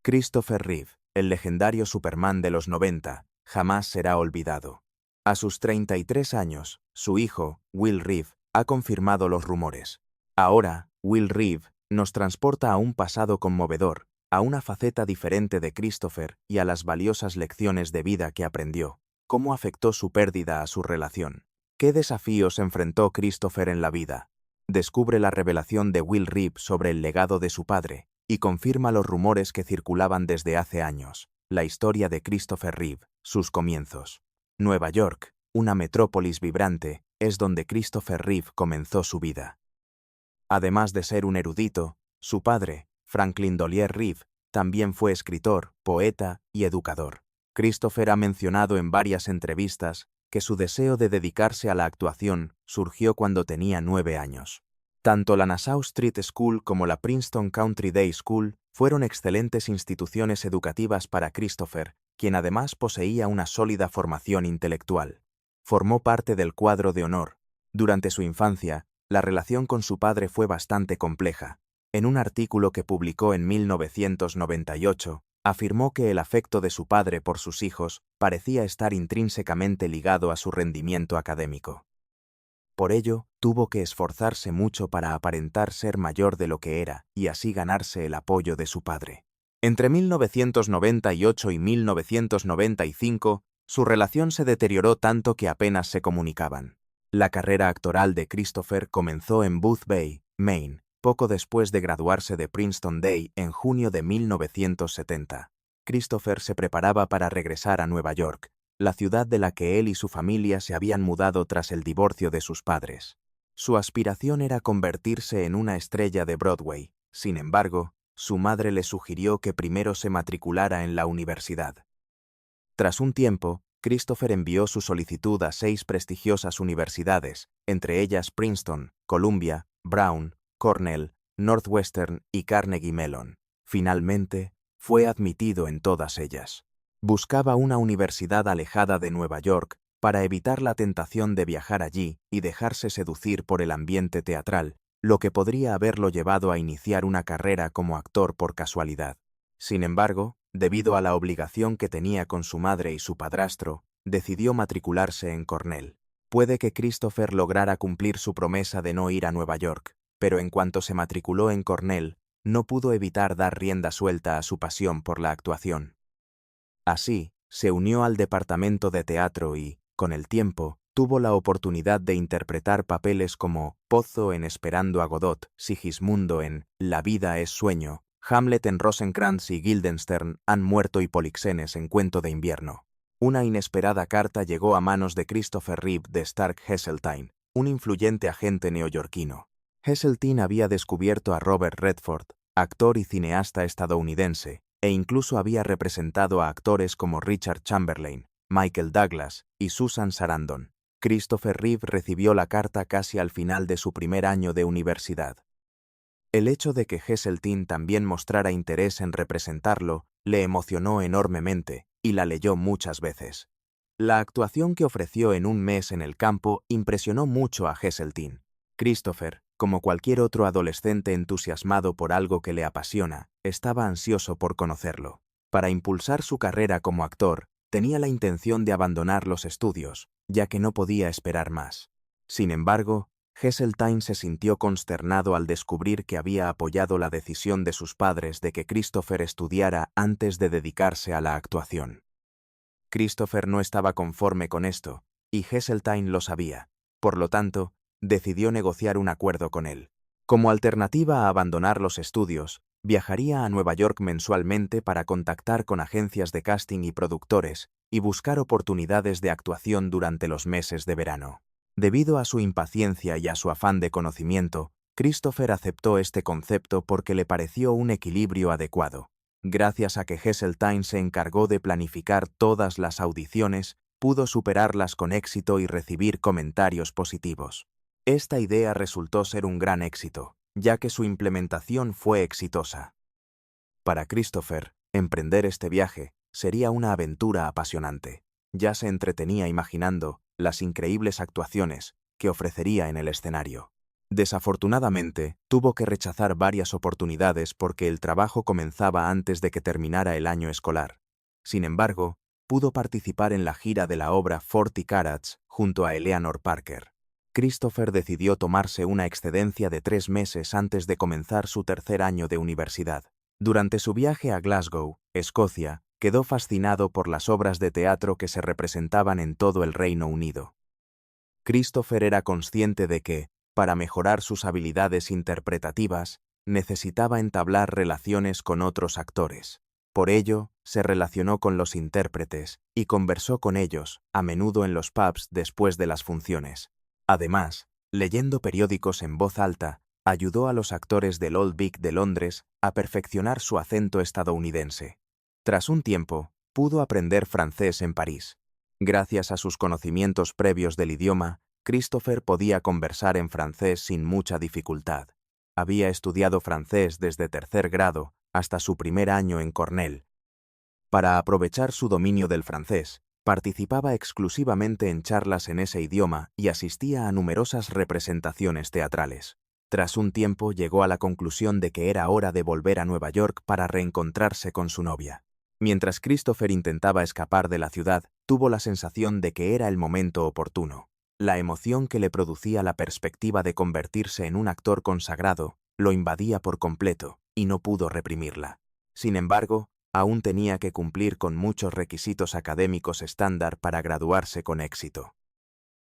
Christopher Reeve, el legendario Superman de los 90, jamás será olvidado. A sus 33 años, su hijo, Will Reeve, ha confirmado los rumores. Ahora, Will Reeve nos transporta a un pasado conmovedor, a una faceta diferente de Christopher y a las valiosas lecciones de vida que aprendió. ¿Cómo afectó su pérdida a su relación? ¿Qué desafíos enfrentó Christopher en la vida? Descubre la revelación de Will Reeve sobre el legado de su padre y confirma los rumores que circulaban desde hace años. La historia de Christopher Reeve, sus comienzos. Nueva York, una metrópolis vibrante, es donde Christopher Reeve comenzó su vida. Además de ser un erudito, su padre, Franklin Dollier Reeve, también fue escritor, poeta y educador. Christopher ha mencionado en varias entrevistas que su deseo de dedicarse a la actuación surgió cuando tenía 9 años. Tanto la Nassau Street School como la Princeton Country Day School fueron excelentes instituciones educativas para Christopher, quien además poseía una sólida formación intelectual. Formó parte del cuadro de honor. Durante su infancia, la relación con su padre fue bastante compleja. En un artículo que publicó en 1998, afirmó que el afecto de su padre por sus hijos parecía estar intrínsecamente ligado a su rendimiento académico. Por ello, tuvo que esforzarse mucho para aparentar ser mayor de lo que era y así ganarse el apoyo de su padre. Entre 1998 y 1995, su relación se deterioró tanto que apenas se comunicaban. La carrera actoral de Christopher comenzó en Booth Bay, Maine, poco después de graduarse de Princeton Day en junio de 1970. Christopher se preparaba para regresar a Nueva York, la ciudad de la que él y su familia se habían mudado tras el divorcio de sus padres. Su aspiración era convertirse en una estrella de Broadway. Sin embargo, su madre le sugirió que primero se matriculara en la universidad. Tras un tiempo, Christopher envió su solicitud a 6 prestigiosas universidades, entre ellas Princeton, Columbia, Brown, Cornell, Northwestern y Carnegie Mellon. Finalmente, fue admitido en todas ellas. Buscaba una universidad alejada de Nueva York para evitar la tentación de viajar allí y dejarse seducir por el ambiente teatral, lo que podría haberlo llevado a iniciar una carrera como actor por casualidad. Sin embargo, debido a la obligación que tenía con su madre y su padrastro, decidió matricularse en Cornell. Puede que Christopher lograra cumplir su promesa de no ir a Nueva York, pero en cuanto se matriculó en Cornell, no pudo evitar dar rienda suelta a su pasión por la actuación. Así, se unió al departamento de teatro y, con el tiempo, tuvo la oportunidad de interpretar papeles como Pozzo en Esperando a Godot, Sigismundo en La vida es sueño, Hamlet en Rosencrantz y Guildenstern han muerto y Polixenes en Cuento de invierno. Una inesperada carta llegó a manos de Christopher Reeve de Stark Heseltine, un influyente agente neoyorquino. Heseltine había descubierto a Robert Redford, actor y cineasta estadounidense, e incluso había representado a actores como Richard Chamberlain, Michael Douglas y Susan Sarandon. Christopher Reeve recibió la carta casi al final de su primer año de universidad. El hecho de que Heseltine también mostrara interés en representarlo le emocionó enormemente y la leyó muchas veces. La actuación que ofreció en un mes en el campo impresionó mucho a Heseltine. Christopher, como cualquier otro adolescente entusiasmado por algo que le apasiona, estaba ansioso por conocerlo. Para impulsar su carrera como actor, tenía la intención de abandonar los estudios, ya que no podía esperar más. Sin embargo, Heseltine se sintió consternado al descubrir que había apoyado la decisión de sus padres de que Christopher estudiara antes de dedicarse a la actuación. Christopher no estaba conforme con esto, y Heseltine lo sabía. Por lo tanto, decidió negociar un acuerdo con él. Como alternativa a abandonar los estudios, viajaría a Nueva York mensualmente para contactar con agencias de casting y productores y buscar oportunidades de actuación durante los meses de verano. Debido a su impaciencia y a su afán de conocimiento, Christopher aceptó este concepto porque le pareció un equilibrio adecuado. Gracias a que Heseltine se encargó de planificar todas las audiciones, pudo superarlas con éxito y recibir comentarios positivos. Esta idea resultó ser un gran éxito, ya que su implementación fue exitosa. Para Christopher, emprender este viaje sería una aventura apasionante. Ya se entretenía imaginando las increíbles actuaciones que ofrecería en el escenario. Desafortunadamente, tuvo que rechazar varias oportunidades porque el trabajo comenzaba antes de que terminara el año escolar. Sin embargo, pudo participar en la gira de la obra 40 Carats junto a Eleanor Parker. Christopher decidió tomarse una excedencia de 3 meses antes de comenzar su tercer año de universidad. Durante su viaje a Glasgow, Escocia, quedó fascinado por las obras de teatro que se representaban en todo el Reino Unido. Christopher era consciente de que, para mejorar sus habilidades interpretativas, necesitaba entablar relaciones con otros actores. Por ello, se relacionó con los intérpretes y conversó con ellos, a menudo en los pubs después de las funciones. Además, leyendo periódicos en voz alta, ayudó a los actores del Old Vic de Londres a perfeccionar su acento estadounidense. Tras un tiempo, pudo aprender francés en París. Gracias a sus conocimientos previos del idioma, Christopher podía conversar en francés sin mucha dificultad. Había estudiado francés desde tercer grado hasta su primer año en Cornell. Para aprovechar su dominio del francés, participaba exclusivamente en charlas en ese idioma y asistía a numerosas representaciones teatrales. Tras un tiempo llegó a la conclusión de que era hora de volver a Nueva York para reencontrarse con su novia. Mientras Christopher intentaba escapar de la ciudad, tuvo la sensación de que era el momento oportuno. La emoción que le producía la perspectiva de convertirse en un actor consagrado lo invadía por completo y no pudo reprimirla. Sin embargo, aún tenía que cumplir con muchos requisitos académicos estándar para graduarse con éxito.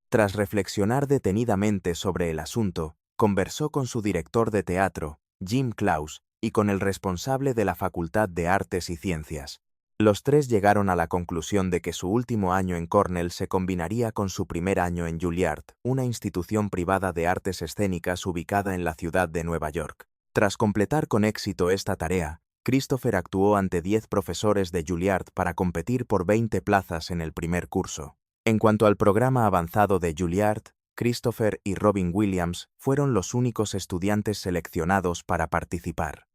Tras reflexionar detenidamente sobre el asunto, conversó con su director de teatro, Jim Klaus, y con el responsable de la Facultad de Artes y Ciencias. Los tres llegaron a la conclusión de que su último año en Cornell se combinaría con su primer año en Juilliard, una institución privada de artes escénicas ubicada en la ciudad de Nueva York. Tras completar con éxito esta tarea, Christopher actuó ante 10 profesores de Juilliard para competir por 20 plazas en el primer curso. En cuanto al programa avanzado de Juilliard, Christopher y Robin Williams fueron los únicos estudiantes seleccionados para participar.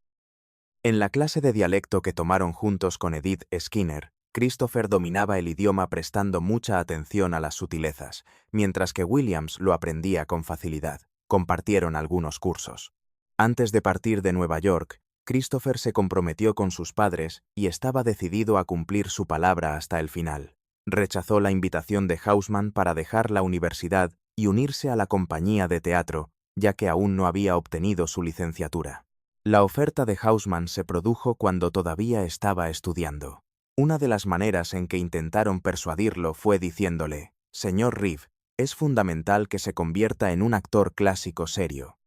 En la clase de dialecto que tomaron juntos con Edith Skinner, Christopher dominaba el idioma prestando mucha atención a las sutilezas, mientras que Williams lo aprendía con facilidad. Compartieron algunos cursos. Antes de partir de Nueva York, Christopher se comprometió con sus padres y estaba decidido a cumplir su palabra hasta el final. Rechazó la invitación de Houseman para dejar la universidad y unirse a la compañía de teatro, ya que aún no había obtenido su licenciatura. La oferta de Houseman se produjo cuando todavía estaba estudiando. Una de las maneras en que intentaron persuadirlo fue diciéndole: «Señor Reeve, es fundamental que se convierta en un actor clásico serio».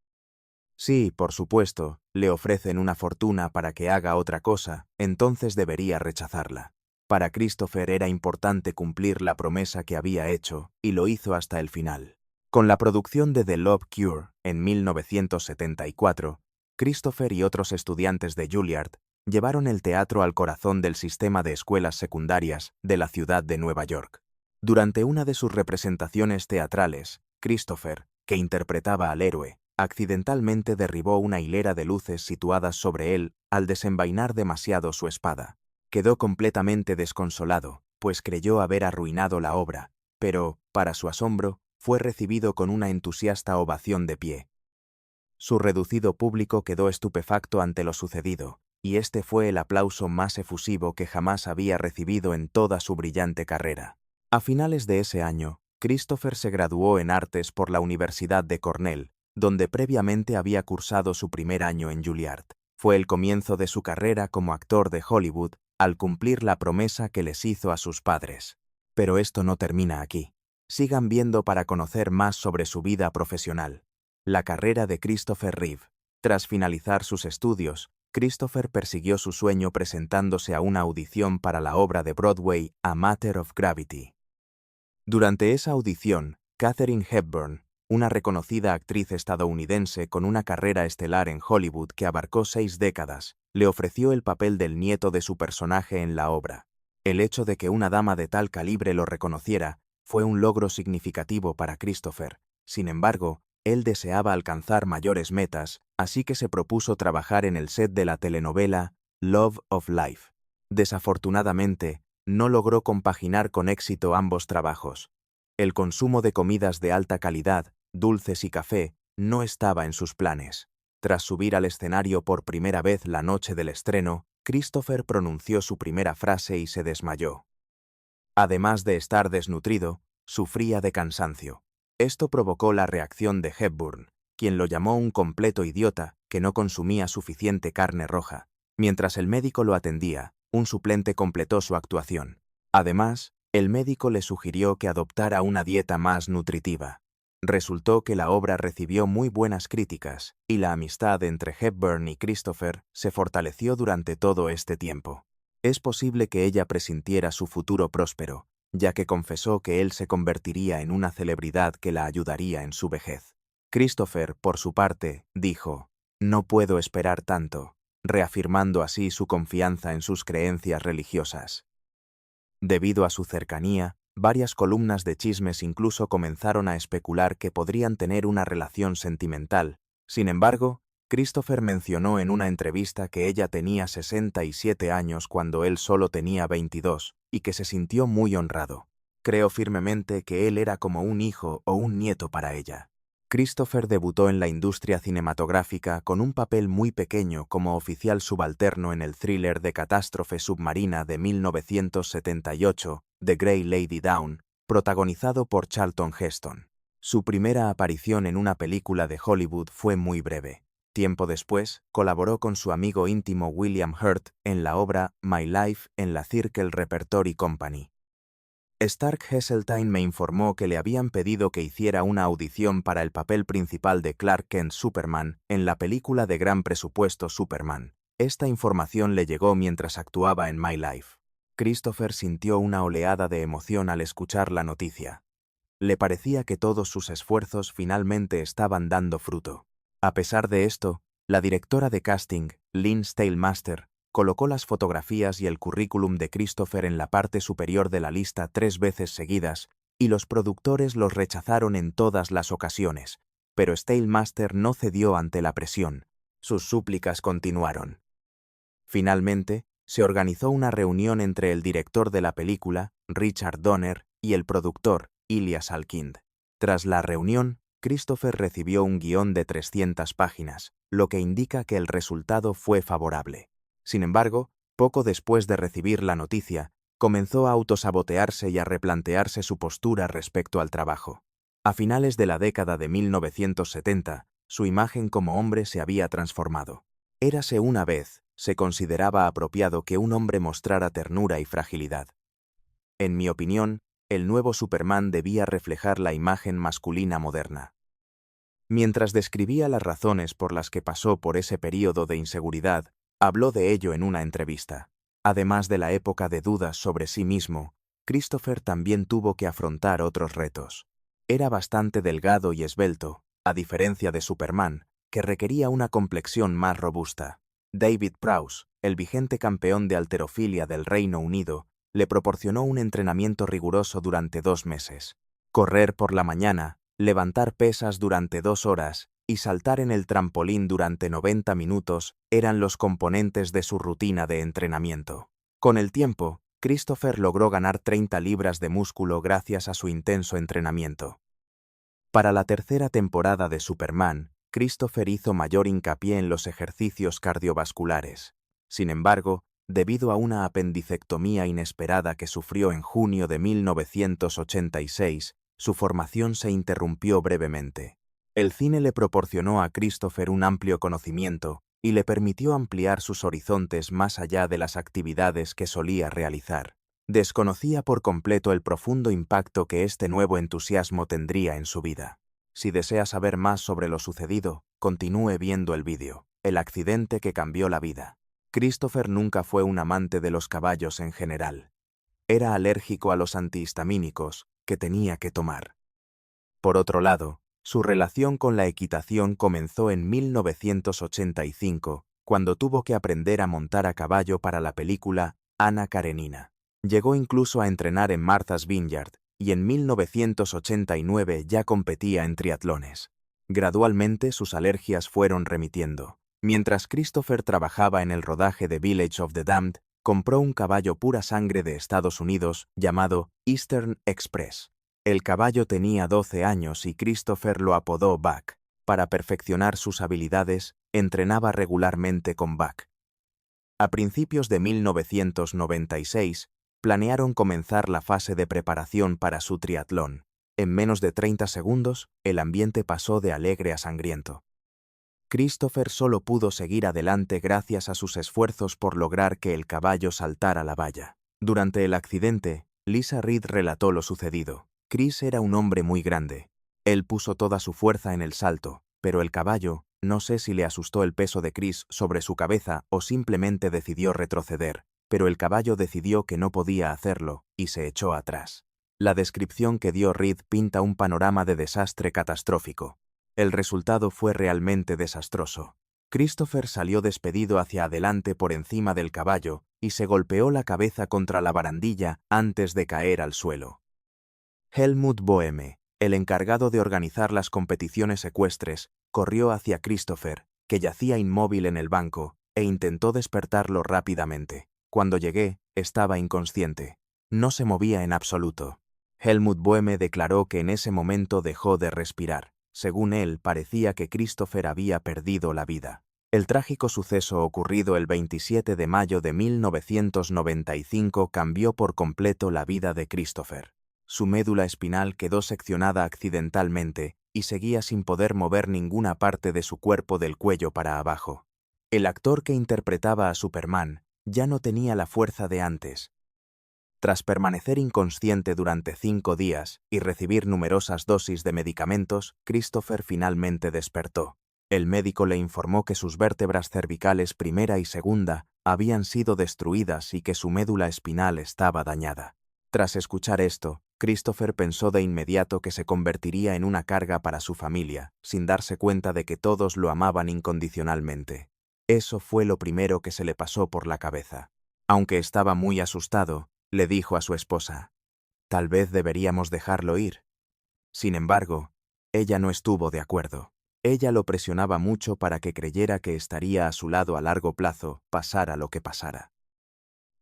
Sí, por supuesto, le ofrecen una fortuna para que haga otra cosa, entonces debería rechazarla. Para Christopher era importante cumplir la promesa que había hecho, y lo hizo hasta el final. Con la producción de The Love Cure, en 1974, Christopher y otros estudiantes de Juilliard llevaron el teatro al corazón del sistema de escuelas secundarias de la ciudad de Nueva York. Durante una de sus representaciones teatrales, Christopher, que interpretaba al héroe, accidentalmente derribó una hilera de luces situadas sobre él al desenvainar demasiado su espada. Quedó completamente desconsolado, pues creyó haber arruinado la obra, pero, para su asombro, fue recibido con una entusiasta ovación de pie. Su reducido público quedó estupefacto ante lo sucedido, y este fue el aplauso más efusivo que jamás había recibido en toda su brillante carrera. A finales de ese año, Christopher se graduó en artes por la Universidad de Cornell, donde previamente había cursado su primer año en Juilliard. Fue el comienzo de su carrera como actor de Hollywood, al cumplir la promesa que les hizo a sus padres. Pero esto no termina aquí. Sigan viendo para conocer más sobre su vida profesional. La carrera de Christopher Reeve. Tras finalizar sus estudios, Christopher persiguió su sueño presentándose a una audición para la obra de Broadway A Matter of Gravity. Durante esa audición, Katharine Hepburn, una reconocida actriz estadounidense con una carrera estelar en Hollywood que abarcó 6 décadas, le ofreció el papel del nieto de su personaje en la obra. El hecho de que una dama de tal calibre lo reconociera fue un logro significativo para Christopher. Sin embargo, él deseaba alcanzar mayores metas, así que se propuso trabajar en el set de la telenovela Love of Life. Desafortunadamente, no logró compaginar con éxito ambos trabajos. El consumo de comidas de alta calidad, dulces y café, no estaba en sus planes. Tras subir al escenario por primera vez la noche del estreno, Christopher pronunció su primera frase y se desmayó. Además de estar desnutrido, sufría de cansancio. Esto provocó la reacción de Hepburn, quien lo llamó un completo idiota que no consumía suficiente carne roja. Mientras el médico lo atendía, un suplente completó su actuación. Además, el médico le sugirió que adoptara una dieta más nutritiva. Resultó que la obra recibió muy buenas críticas, y la amistad entre Hepburn y Christopher se fortaleció durante todo este tiempo. Es posible que ella presintiera su futuro próspero, ya que confesó que él se convertiría en una celebridad que la ayudaría en su vejez. Christopher, por su parte, dijo: «No puedo esperar tanto», reafirmando así su confianza en sus creencias religiosas. Debido a su cercanía, varias columnas de chismes incluso comenzaron a especular que podrían tener una relación sentimental. Sin embargo, Christopher mencionó en una entrevista que ella tenía 67 años cuando él solo tenía 22, y que se sintió muy honrado. «Creo firmemente que él era como un hijo o un nieto para ella». Christopher debutó en la industria cinematográfica con un papel muy pequeño como oficial subalterno en el thriller de catástrofe submarina de 1978, The Grey Lady Down, protagonizado por Charlton Heston. Su primera aparición en una película de Hollywood fue muy breve. Tiempo después, colaboró con su amigo íntimo William Hurt en la obra My Life en la Circle Repertory Company. Stark Heseltine me informó que le habían pedido que hiciera una audición para el papel principal de Clark Kent Superman en la película de gran presupuesto Superman. Esta información le llegó mientras actuaba en My Life. Christopher sintió una oleada de emoción al escuchar la noticia. Le parecía que todos sus esfuerzos finalmente estaban dando fruto. A pesar de esto, la directora de casting, Lynn Stalemaster, colocó las fotografías y el currículum de Christopher en la parte superior de la lista 3 veces seguidas, y los productores los rechazaron en todas las ocasiones, pero Stalemaster no cedió ante la presión. Sus súplicas continuaron. Finalmente, se organizó una reunión entre el director de la película, Richard Donner, y el productor, Ilya Salkind. Tras la reunión, Christopher recibió un guión de 300 páginas, lo que indica que el resultado fue favorable. Sin embargo, poco después de recibir la noticia, comenzó a autosabotearse y a replantearse su postura respecto al trabajo. A finales de la década de 1970, su imagen como hombre se había transformado. Érase una vez, se consideraba apropiado que un hombre mostrara ternura y fragilidad. En mi opinión, el nuevo Superman debía reflejar la imagen masculina moderna. Mientras describía las razones por las que pasó por ese período de inseguridad, habló de ello en una entrevista. Además de la época de dudas sobre sí mismo, Christopher también tuvo que afrontar otros retos. Era bastante delgado y esbelto, a diferencia de Superman, que requería una complexión más robusta. David Prowse, el vigente campeón de halterofilia del Reino Unido, le proporcionó un entrenamiento riguroso durante 2 meses. Correr por la mañana, levantar pesas durante 2 horas y saltar en el trampolín durante 90 minutos eran los componentes de su rutina de entrenamiento. Con el tiempo, Christopher logró ganar 30 libras de músculo gracias a su intenso entrenamiento. Para la tercera temporada de Superman, Christopher hizo mayor hincapié en los ejercicios cardiovasculares. Sin embargo, debido a una apendicectomía inesperada que sufrió en junio de 1986, su formación se interrumpió brevemente. El cine le proporcionó a Christopher un amplio conocimiento y le permitió ampliar sus horizontes más allá de las actividades que solía realizar. Desconocía por completo el profundo impacto que este nuevo entusiasmo tendría en su vida. Si desea saber más sobre lo sucedido, continúe viendo el vídeo, El accidente que cambió la vida. Christopher nunca fue un amante de los caballos en general. Era alérgico a los antihistamínicos que tenía que tomar. Por otro lado, su relación con la equitación comenzó en 1985, cuando tuvo que aprender a montar a caballo para la película Anna Karenina. Llegó incluso a entrenar en Martha's Vineyard, y en 1989 ya competía en triatlones. Gradualmente sus alergias fueron remitiendo. Mientras Christopher trabajaba en el rodaje de Village of the Damned, compró un caballo pura sangre de Estados Unidos llamado Eastern Express. El caballo tenía 12 años y Christopher lo apodó Buck. Para perfeccionar sus habilidades, entrenaba regularmente con Buck. A principios de 1996, planearon comenzar la fase de preparación para su triatlón. En menos de 30 segundos, el ambiente pasó de alegre a sangriento. Christopher solo pudo seguir adelante gracias a sus esfuerzos por lograr que el caballo saltara la valla. Durante el accidente, Lisa Reed relató lo sucedido. Chris era un hombre muy grande. Él puso toda su fuerza en el salto, pero el caballo, no sé si le asustó el peso de Chris sobre su cabeza o simplemente decidió retroceder, pero el caballo decidió que no podía hacerlo y se echó atrás. La descripción que dio Reed pinta un panorama de desastre catastrófico. El resultado fue realmente desastroso. Christopher salió despedido hacia adelante por encima del caballo y se golpeó la cabeza contra la barandilla antes de caer al suelo. Helmut Bohme, el encargado de organizar las competiciones ecuestres, corrió hacia Christopher, que yacía inmóvil en el banco, e intentó despertarlo rápidamente. Cuando llegué, estaba inconsciente. No se movía en absoluto. Helmut Bohme declaró que en ese momento dejó de respirar. Según él, parecía que Christopher había perdido la vida. El trágico suceso ocurrido el 27 de mayo de 1995 cambió por completo la vida de Christopher. Su médula espinal quedó seccionada accidentalmente y seguía sin poder mover ninguna parte de su cuerpo del cuello para abajo. El actor que interpretaba a Superman ya no tenía la fuerza de antes. Tras permanecer inconsciente durante 5 días y recibir numerosas dosis de medicamentos, Christopher finalmente despertó. El médico le informó que sus vértebras cervicales primera y segunda habían sido destruidas y que su médula espinal estaba dañada. Tras escuchar esto, Christopher pensó de inmediato que se convertiría en una carga para su familia, sin darse cuenta de que todos lo amaban incondicionalmente. Eso fue lo primero que se le pasó por la cabeza. Aunque estaba muy asustado, le dijo a su esposa: «Tal vez deberíamos dejarlo ir». Sin embargo, ella no estuvo de acuerdo. Ella lo presionaba mucho para que creyera que estaría a su lado a largo plazo, pasara lo que pasara.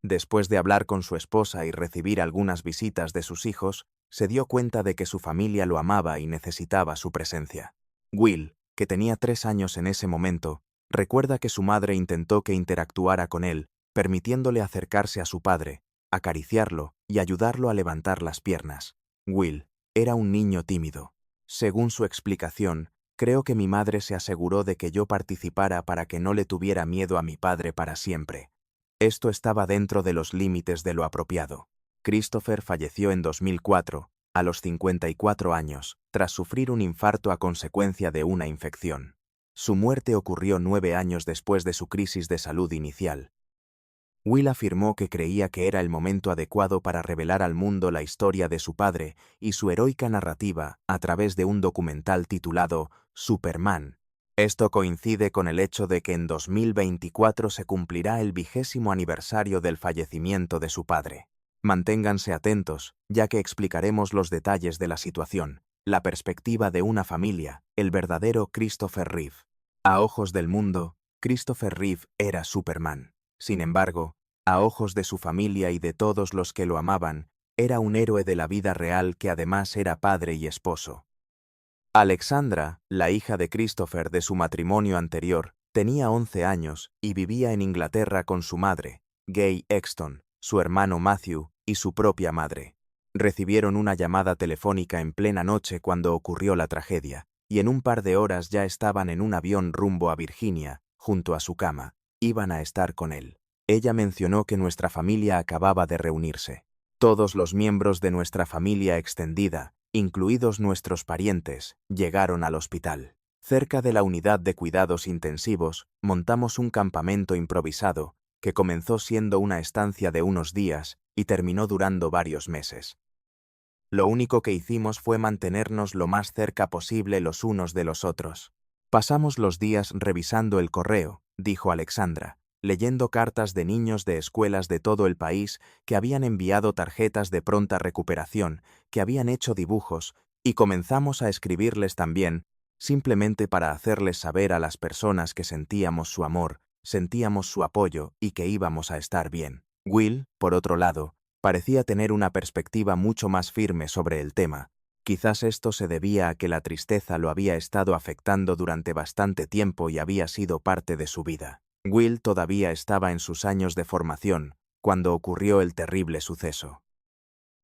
Después de hablar con su esposa y recibir algunas visitas de sus hijos, se dio cuenta de que su familia lo amaba y necesitaba su presencia. Will, que tenía 3 años en ese momento, recuerda que su madre intentó que interactuara con él, permitiéndole acercarse a su padre, acariciarlo y ayudarlo a levantar las piernas. Will era un niño tímido. Según su explicación, creo que mi madre se aseguró de que yo participara para que no le tuviera miedo a mi padre para siempre. Esto estaba dentro de los límites de lo apropiado. Christopher falleció en 2004, a los 54 años, tras sufrir un infarto a consecuencia de una infección. Su muerte ocurrió 9 años después de su crisis de salud inicial. Will afirmó que creía que era el momento adecuado para revelar al mundo la historia de su padre y su heroica narrativa a través de un documental titulado Superman. Esto coincide con el hecho de que en 2024 se cumplirá el 20º aniversario del fallecimiento de su padre. Manténganse atentos, ya que explicaremos los detalles de la situación, la perspectiva de una familia, el verdadero Christopher Reeve. A ojos del mundo, Christopher Reeve era Superman. Sin embargo, a ojos de su familia y de todos los que lo amaban, era un héroe de la vida real que además era padre y esposo. Alexandra, la hija de Christopher de su matrimonio anterior, tenía 11 años y vivía en Inglaterra con su madre, Gay Exton, su hermano Matthew y su propia madre. Recibieron una llamada telefónica en plena noche cuando ocurrió la tragedia, y en un par de horas ya estaban en un avión rumbo a Virginia, junto a su cama. Iban a estar con él. Ella mencionó que nuestra familia acababa de reunirse. Todos los miembros de nuestra familia extendida, incluidos nuestros parientes, llegaron al hospital. Cerca de la unidad de cuidados intensivos, montamos un campamento improvisado, que comenzó siendo una estancia de unos días y terminó durando varios meses. Lo único que hicimos fue mantenernos lo más cerca posible los unos de los otros. Pasamos los días revisando el correo, dijo Alexandra, leyendo cartas de niños de escuelas de todo el país que habían enviado tarjetas de pronta recuperación, que habían hecho dibujos, y comenzamos a escribirles también, simplemente para hacerles saber a las personas que sentíamos su amor, sentíamos su apoyo y que íbamos a estar bien. Will, por otro lado, parecía tener una perspectiva mucho más firme sobre el tema. Quizás esto se debía a que la tristeza lo había estado afectando durante bastante tiempo y había sido parte de su vida. Will todavía estaba en sus años de formación cuando ocurrió el terrible suceso.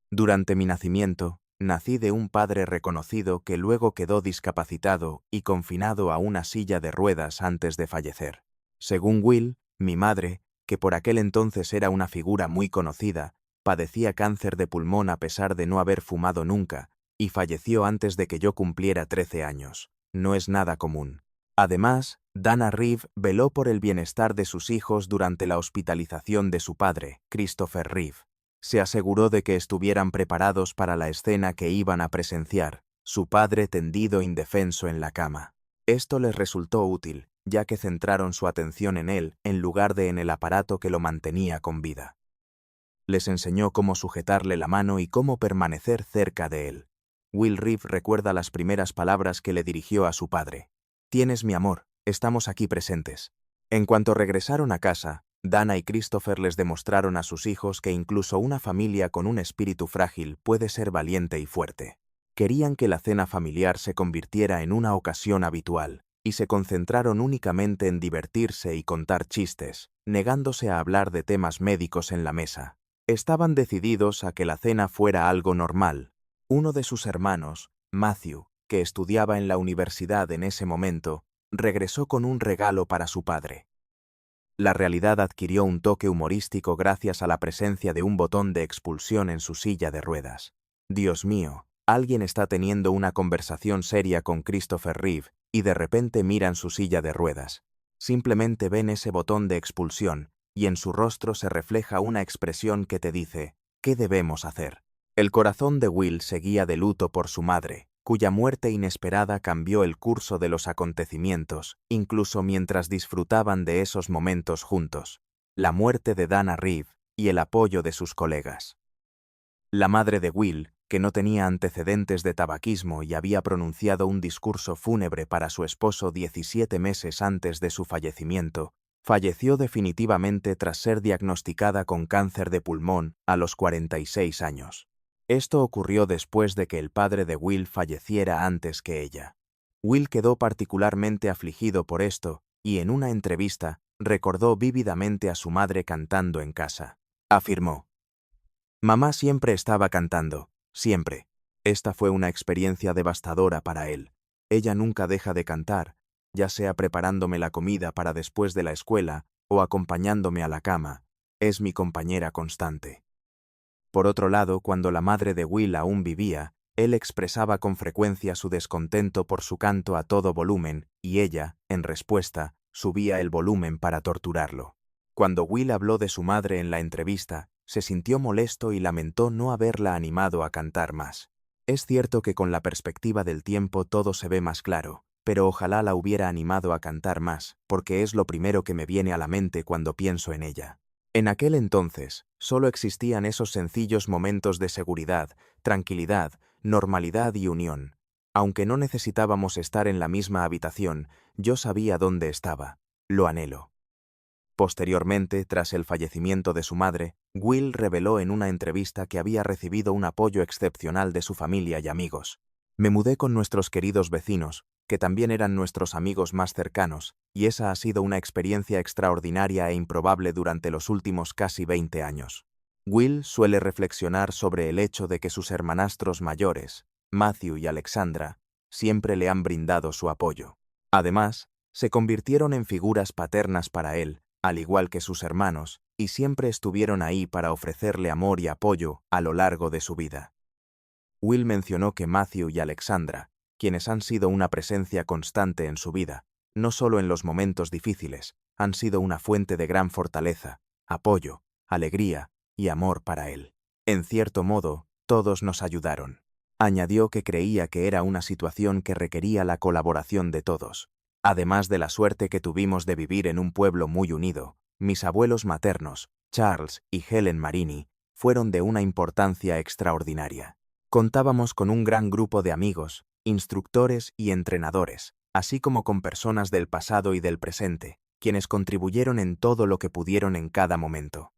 Durante mi nacimiento, nací de un padre reconocido que luego quedó discapacitado y confinado a una silla de ruedas antes de fallecer. Según Will, mi madre, que por aquel entonces era una figura muy conocida, padecía cáncer de pulmón a pesar de no haber fumado nunca, y falleció antes de que yo cumpliera 13 años. No es nada común. Además, Dana Reeve veló por el bienestar de sus hijos durante la hospitalización de su padre, Christopher Reeve. Se aseguró de que estuvieran preparados para la escena que iban a presenciar, su padre tendido indefenso en la cama. Esto les resultó útil, ya que centraron su atención en él en lugar de en el aparato que lo mantenía con vida. Les enseñó cómo sujetarle la mano y cómo permanecer cerca de él. Will Reeve recuerda las primeras palabras que le dirigió a su padre. «Tienes mi amor, estamos aquí presentes». En cuanto regresaron a casa, Dana y Christopher les demostraron a sus hijos que incluso una familia con un espíritu frágil puede ser valiente y fuerte. Querían que la cena familiar se convirtiera en una ocasión habitual, y se concentraron únicamente en divertirse y contar chistes, negándose a hablar de temas médicos en la mesa. Estaban decididos a que la cena fuera algo normal. Uno de sus hermanos, Matthew, que estudiaba en la universidad en ese momento, regresó con un regalo para su padre. La realidad adquirió un toque humorístico gracias a la presencia de un botón de expulsión en su silla de ruedas. Dios mío, alguien está teniendo una conversación seria con Christopher Reeve y de repente miran su silla de ruedas. Simplemente ven ese botón de expulsión y en su rostro se refleja una expresión que te dice, ¿qué debemos hacer? El corazón de Will seguía de luto por su madre, cuya muerte inesperada cambió el curso de los acontecimientos, incluso mientras disfrutaban de esos momentos juntos. La muerte de Dana Reeve y el apoyo de sus colegas. La madre de Will, que no tenía antecedentes de tabaquismo y había pronunciado un discurso fúnebre para su esposo 17 meses antes de su fallecimiento, falleció definitivamente tras ser diagnosticada con cáncer de pulmón a los 46 años. Esto ocurrió después de que el padre de Will falleciera antes que ella. Will quedó particularmente afligido por esto y en una entrevista recordó vívidamente a su madre cantando en casa. Afirmó: «Mamá siempre estaba cantando, siempre. Esta fue una experiencia devastadora para él. Ella nunca deja de cantar, ya sea preparándome la comida para después de la escuela o acompañándome a la cama. Es mi compañera constante». Por otro lado, cuando la madre de Will aún vivía, él expresaba con frecuencia su descontento por su canto a todo volumen, y ella, en respuesta, subía el volumen para torturarlo. Cuando Will habló de su madre en la entrevista, se sintió molesto y lamentó no haberla animado a cantar más. Es cierto que con la perspectiva del tiempo todo se ve más claro, pero ojalá la hubiera animado a cantar más, porque es lo primero que me viene a la mente cuando pienso en ella. En aquel entonces, solo existían esos sencillos momentos de seguridad, tranquilidad, normalidad y unión. Aunque no necesitábamos estar en la misma habitación, yo sabía dónde estaba. Lo anhelo. Posteriormente, tras el fallecimiento de su madre, Will reveló en una entrevista que había recibido un apoyo excepcional de su familia y amigos. Me mudé con nuestros queridos vecinos, que también eran nuestros amigos más cercanos, y esa ha sido una experiencia extraordinaria e improbable durante los últimos casi 20 años. Will suele reflexionar sobre el hecho de que sus hermanastros mayores, Matthew y Alexandra, siempre le han brindado su apoyo. Además, se convirtieron en figuras paternas para él, al igual que sus hermanos, y siempre estuvieron ahí para ofrecerle amor y apoyo a lo largo de su vida. Will mencionó que Matthew y Alexandra, quienes han sido una presencia constante en su vida, no solo en los momentos difíciles, han sido una fuente de gran fortaleza, apoyo, alegría y amor para él. En cierto modo, todos nos ayudaron. Añadió que creía que era una situación que requería la colaboración de todos. Además de la suerte que tuvimos de vivir en un pueblo muy unido, mis abuelos maternos, Charles y Helen Marini, fueron de una importancia extraordinaria. Contábamos con un gran grupo de amigos, instructores y entrenadores, así como con personas del pasado y del presente, quienes contribuyeron en todo lo que pudieron en cada momento.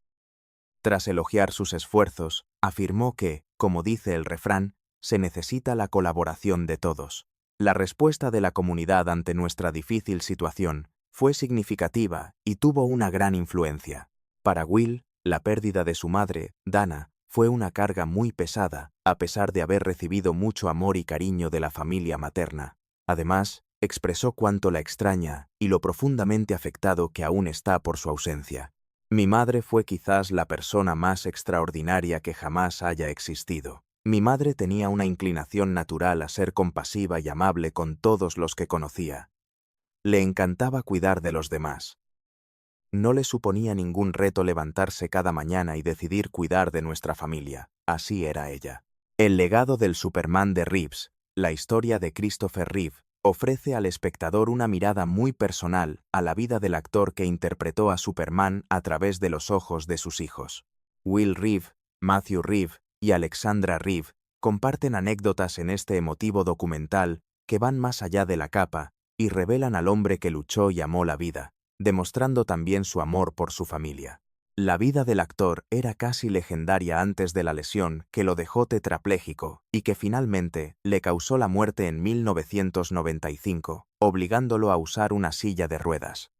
Tras elogiar sus esfuerzos, afirmó que, como dice el refrán, se necesita la colaboración de todos. La respuesta de la comunidad ante nuestra difícil situación fue significativa y tuvo una gran influencia. Para Will, la pérdida de su madre, Dana, fue una carga muy pesada, a pesar de haber recibido mucho amor y cariño de la familia materna. Además, expresó cuánto la extraña y lo profundamente afectado que aún está por su ausencia. Mi madre fue quizás la persona más extraordinaria que jamás haya existido. Mi madre tenía una inclinación natural a ser compasiva y amable con todos los que conocía. Le encantaba cuidar de los demás. No le suponía ningún reto levantarse cada mañana y decidir cuidar de nuestra familia. Así era ella. El legado del Superman de Reeves, la historia de Christopher Reeve, ofrece al espectador una mirada muy personal a la vida del actor que interpretó a Superman a través de los ojos de sus hijos. Will Reeve, Matthew Reeve y Alexandra Reeve comparten anécdotas en este emotivo documental que van más allá de la capa y revelan al hombre que luchó y amó la vida, demostrando también su amor por su familia. La vida del actor era casi legendaria antes de la lesión que lo dejó tetrapléjico y que finalmente le causó la muerte en 1995, obligándolo a usar una silla de ruedas.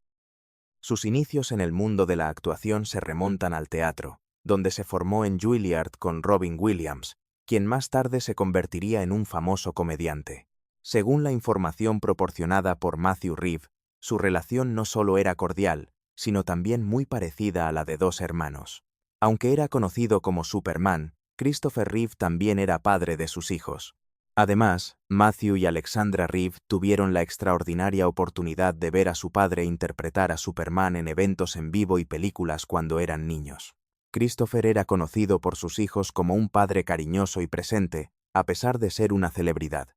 Sus inicios en el mundo de la actuación se remontan al teatro, donde se formó en Juilliard con Robin Williams, quien más tarde se convertiría en un famoso comediante. Según la información proporcionada por Matthew Reeve, su relación no solo era cordial, sino también muy parecida a la de dos hermanos. Aunque era conocido como Superman, Christopher Reeve también era padre de sus hijos. Además, Matthew y Alexandra Reeve tuvieron la extraordinaria oportunidad de ver a su padre interpretar a Superman en eventos en vivo y películas cuando eran niños. Christopher era conocido por sus hijos como un padre cariñoso y presente, a pesar de ser una celebridad.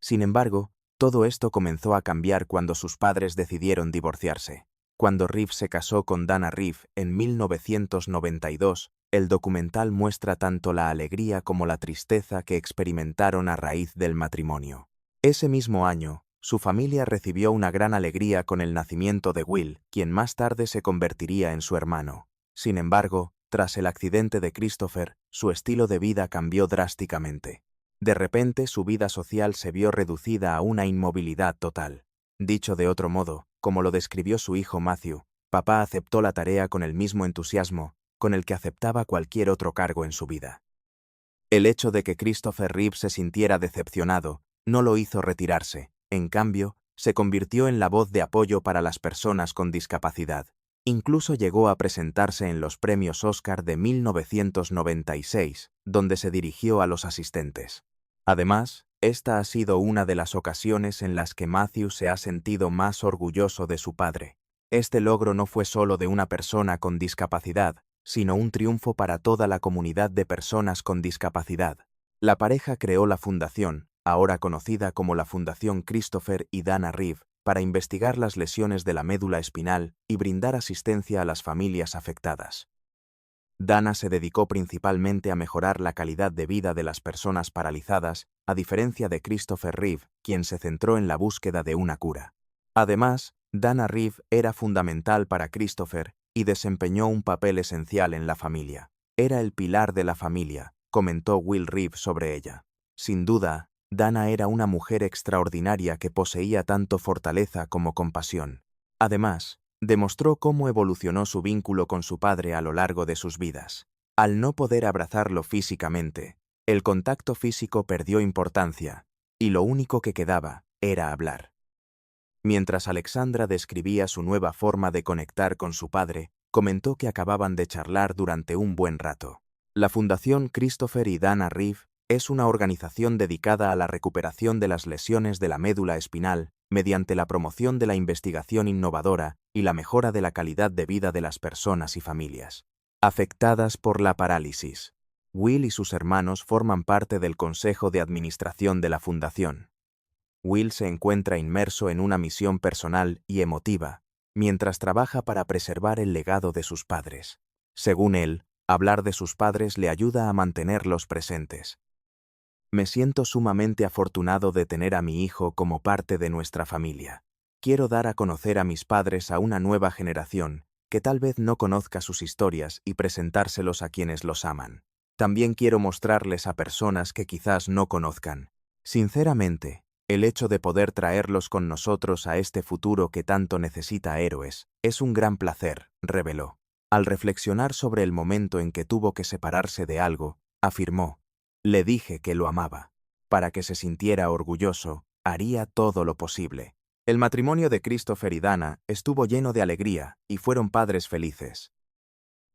Sin embargo, todo esto comenzó a cambiar cuando sus padres decidieron divorciarse. Cuando Reeve se casó con Dana Reeve en 1992, el documental muestra tanto la alegría como la tristeza que experimentaron a raíz del matrimonio. Ese mismo año, su familia recibió una gran alegría con el nacimiento de Will, quien más tarde se convertiría en su hermano. Sin embargo, tras el accidente de Christopher, su estilo de vida cambió drásticamente. De repente, su vida social se vio reducida a una inmovilidad total. Dicho de otro modo, como lo describió su hijo Matthew, papá aceptó la tarea con el mismo entusiasmo con el que aceptaba cualquier otro cargo en su vida. El hecho de que Christopher Reeve se sintiera decepcionado no lo hizo retirarse, en cambio, se convirtió en la voz de apoyo para las personas con discapacidad. Incluso llegó a presentarse en los premios Oscar de 1996, donde se dirigió a los asistentes. Además, esta ha sido una de las ocasiones en las que Matthew se ha sentido más orgulloso de su padre. Este logro no fue solo de una persona con discapacidad, sino un triunfo para toda la comunidad de personas con discapacidad. La pareja creó la fundación, ahora conocida como la Fundación Christopher y Dana Reeve, para investigar las lesiones de la médula espinal y brindar asistencia a las familias afectadas. Dana se dedicó principalmente a mejorar la calidad de vida de las personas paralizadas, a diferencia de Christopher Reeve, quien se centró en la búsqueda de una cura. Además, Dana Reeve era fundamental para Christopher y desempeñó un papel esencial en la familia. Era el pilar de la familia, comentó Will Reeve sobre ella. Sin duda, Dana era una mujer extraordinaria que poseía tanto fortaleza como compasión. Además, demostró cómo evolucionó su vínculo con su padre a lo largo de sus vidas. Al no poder abrazarlo físicamente, el contacto físico perdió importancia, y lo único que quedaba era hablar. Mientras Alexandra describía su nueva forma de conectar con su padre, comentó que acababan de charlar durante un buen rato. La Fundación Christopher y Dana Reeve es una organización dedicada a la recuperación de las lesiones de la médula espinal mediante la promoción de la investigación innovadora y la mejora de la calidad de vida de las personas y familias afectadas por la parálisis. Will y sus hermanos forman parte del Consejo de Administración de la Fundación. Will se encuentra inmerso en una misión personal y emotiva, mientras trabaja para preservar el legado de sus padres. Según él, hablar de sus padres le ayuda a mantenerlos presentes. Me siento sumamente afortunado de tener a mi hijo como parte de nuestra familia. Quiero dar a conocer a mis padres a una nueva generación que tal vez no conozca sus historias y presentárselos a quienes los aman. También quiero mostrarles a personas que quizás no conozcan. Sinceramente, el hecho de poder traerlos con nosotros a este futuro que tanto necesita héroes es un gran placer, reveló. Al reflexionar sobre el momento en que tuvo que separarse de algo, afirmó: le dije que lo amaba. Para que se sintiera orgulloso, haría todo lo posible. El matrimonio de Christopher y Dana estuvo lleno de alegría y fueron padres felices.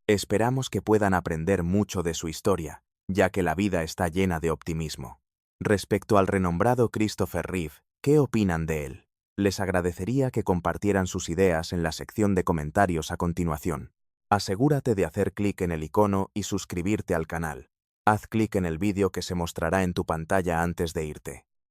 Esperamos que puedan aprender mucho de su historia, ya que la vida está llena de optimismo. Respecto al renombrado Christopher Reeve, ¿qué opinan de él? Les agradecería que compartieran sus ideas en la sección de comentarios a continuación. Asegúrate de hacer clic en el icono y suscribirte al canal. Haz clic en el vídeo que se mostrará en tu pantalla antes de irte.